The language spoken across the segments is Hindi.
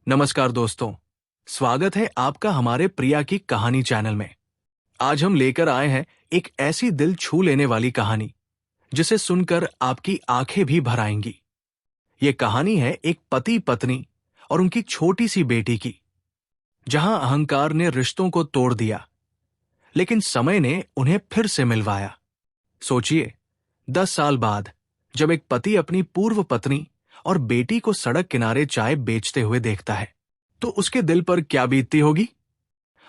नमस्कार दोस्तों, स्वागत है आपका हमारे प्रिया की कहानी चैनल में। आज हम लेकर आए हैं एक ऐसी दिल छू लेने वाली कहानी जिसे सुनकर आपकी आंखें भी भर आएंगी। ये कहानी है एक पति पत्नी और उनकी छोटी सी बेटी की, जहां अहंकार ने रिश्तों को तोड़ दिया, लेकिन समय ने उन्हें फिर से मिलवाया। सोचिए, 10 साल बाद जब एक पति अपनी पूर्व पत्नी और बेटी को सड़क किनारे चाय बेचते हुए देखता है, तो उसके दिल पर क्या बीतती होगी।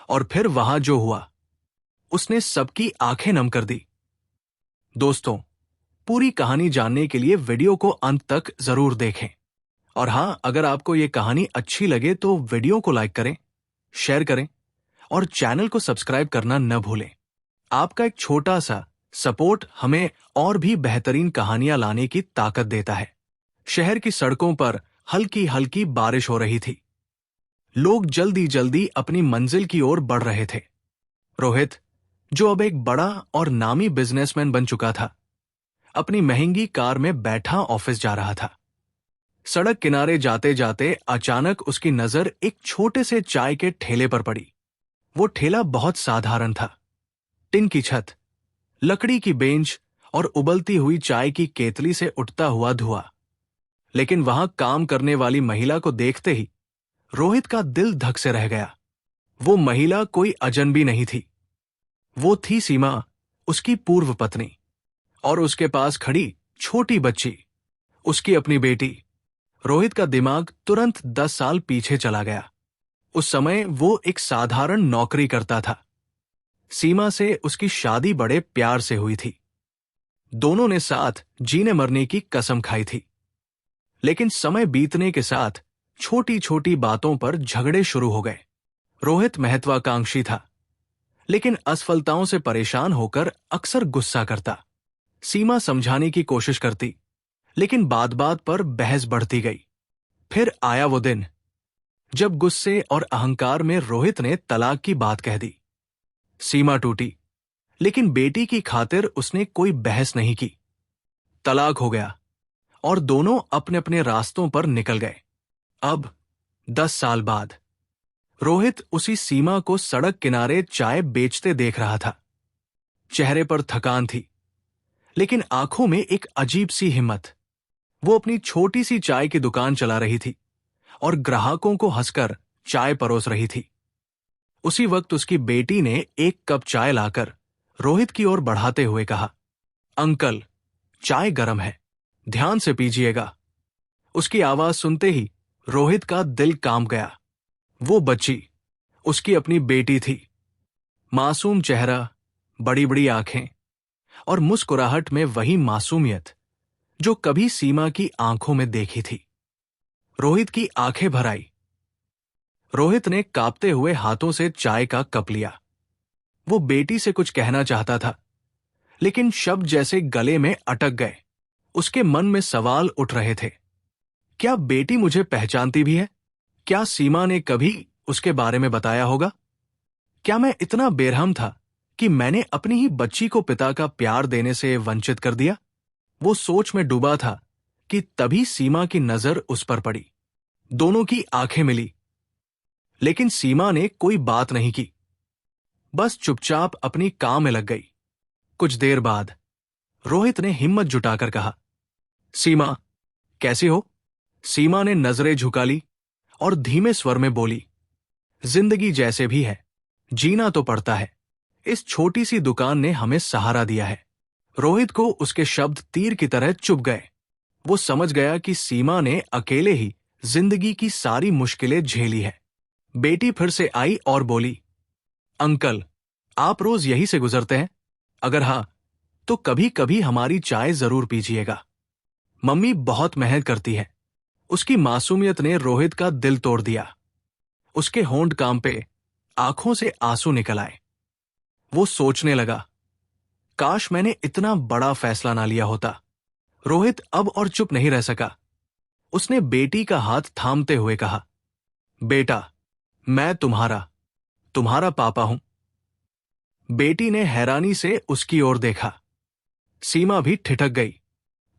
और फिर वहां जो हुआ, उसने सबकी आंखें नम कर दी। दोस्तों, पूरी कहानी जानने के लिए वीडियो को अंत तक जरूर देखें। और हां, अगर आपको ये कहानी अच्छी लगे तो वीडियो को लाइक करें, शेयर करें और चैनल को सब्सक्राइब करना न भूलें। आपका एक छोटा सा सपोर्ट हमें और भी बेहतरीन कहानियां लाने की ताकत देता है। शहर की सड़कों पर हल्की हल्की बारिश हो रही थी। लोग जल्दी जल्दी अपनी मंजिल की ओर बढ़ रहे थे। रोहित, जो अब एक बड़ा और नामी बिजनेसमैन बन चुका था, अपनी महंगी कार में बैठा ऑफिस जा रहा था। सड़क किनारे जाते जाते अचानक उसकी नजर एक छोटे से चाय के ठेले पर पड़ी। वो ठेला बहुत साधारण था। टिन की छत, लकड़ी की बेंच और उबलती हुई चाय की केतली से उठता हुआ धुआं। लेकिन वहां काम करने वाली महिला को देखते ही रोहित का दिल धक से रह गया। वो महिला कोई अजनबी नहीं थी। वो थी सीमा, उसकी पूर्व पत्नी, और उसके पास खड़ी छोटी बच्ची, उसकी अपनी बेटी। रोहित का दिमाग तुरंत 10 साल पीछे चला गया। उस समय वो एक साधारण नौकरी करता था। सीमा से उसकी शादी बड़े प्यार से हुई थी। दोनों ने साथ जीने मरने की कसम खाई थी। लेकिन समय बीतने के साथ छोटी छोटी बातों पर झगड़े शुरू हो गए। रोहित महत्वाकांक्षी था, लेकिन असफलताओं से परेशान होकर अक्सर गुस्सा करता। सीमा समझाने की कोशिश करती, लेकिन बात बात पर बहस बढ़ती गई। फिर आया वो दिन जब गुस्से और अहंकार में रोहित ने तलाक की बात कह दी। सीमा टूटी, लेकिन बेटी की खातिर उसने कोई बहस नहीं की। तलाक हो गया और दोनों अपने अपने रास्तों पर निकल गए। अब 10 साल बाद रोहित उसी सीमा को सड़क किनारे चाय बेचते देख रहा था। चेहरे पर थकान थी, लेकिन आंखों में एक अजीब सी हिम्मत। वो अपनी छोटी सी चाय की दुकान चला रही थी और ग्राहकों को हंसकर चाय परोस रही थी। उसी वक्त उसकी बेटी ने एक कप चाय लाकर रोहित की ओर बढ़ाते हुए कहा, अंकल, चाय गरम है, ध्यान से पीजिएगा। उसकी आवाज सुनते ही रोहित का दिल कांप गया। वो बच्ची उसकी अपनी बेटी थी। मासूम चेहरा, बड़ी बड़ी आंखें और मुस्कुराहट में वही मासूमियत जो कभी सीमा की आंखों में देखी थी। रोहित की आंखें भर आई। रोहित ने कांपते हुए हाथों से चाय का कप लिया। वो बेटी से कुछ कहना चाहता था, लेकिन शब्द जैसे गले में अटक गए। उसके मन में सवाल उठ रहे थे। क्या बेटी मुझे पहचानती भी है? क्या सीमा ने कभी उसके बारे में बताया होगा? क्या मैं इतना बेरहम था कि मैंने अपनी ही बच्ची को पिता का प्यार देने से वंचित कर दिया? वो सोच में डूबा था कि तभी सीमा की नजर उस पर पड़ी। दोनों की आंखें मिली, लेकिन सीमा ने कोई बात नहीं की, बस चुपचाप अपनी काम में लग गई। कुछ देर बाद रोहित ने हिम्मत जुटाकर कहा, सीमा, कैसी हो? सीमा ने नजरें झुका ली और धीमे स्वर में बोली, जिंदगी जैसे भी है, जीना तो पड़ता है। इस छोटी सी दुकान ने हमें सहारा दिया है। रोहित को उसके शब्द तीर की तरह चुभ गए। वो समझ गया कि सीमा ने अकेले ही जिंदगी की सारी मुश्किलें झेली है। बेटी फिर से आई और बोली, अंकल, आप रोज यहीं से गुजरते हैं? अगर हाँ, तो कभी कभी हमारी चाय जरूर पीजिएगा। मम्मी बहुत मेहनत करती है। उसकी मासूमियत ने रोहित का दिल तोड़ दिया। उसके होंठ कांपे, आंखों से आंसू निकल आए। वो सोचने लगा, काश मैंने इतना बड़ा फैसला ना लिया होता। रोहित अब और चुप नहीं रह सका। उसने बेटी का हाथ थामते हुए कहा, बेटा, मैं तुम्हारा पापा हूं। बेटी ने हैरानी से उसकी ओर देखा। सीमा भी ठिठक गई।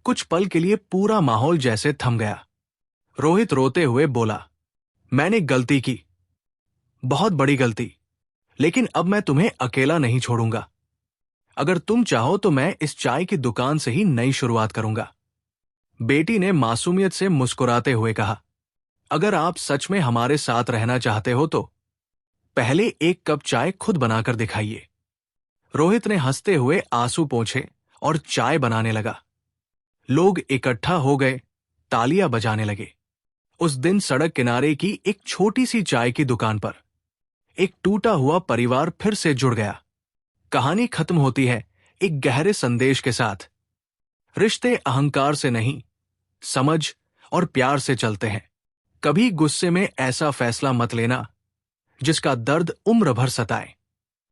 कुछ पल के लिए पूरा माहौल जैसे थम गया। रोहित रोते हुए बोला, मैंने गलती की, बहुत बड़ी गलती, लेकिन अब मैं तुम्हें अकेला नहीं छोड़ूंगा। अगर तुम चाहो तो मैं इस चाय की दुकान से ही नई शुरुआत करूंगा। बेटी ने मासूमियत से मुस्कुराते हुए कहा, अगर आप सच में हमारे साथ रहना चाहते हो तो पहले एक कप चाय खुद बनाकर दिखाइए। रोहित ने हंसते हुए आंसू पोंछे और चाय बनाने लगा। लोग इकट्ठा हो गए, तालियां बजाने लगे। उस दिन सड़क किनारे की एक छोटी सी चाय की दुकान पर एक टूटा हुआ परिवार फिर से जुड़ गया। कहानी खत्म होती है एक गहरे संदेश के साथ। रिश्ते अहंकार से नहीं, समझ और प्यार से चलते हैं। कभी गुस्से में ऐसा फैसला मत लेना जिसका दर्द उम्र भर सताए।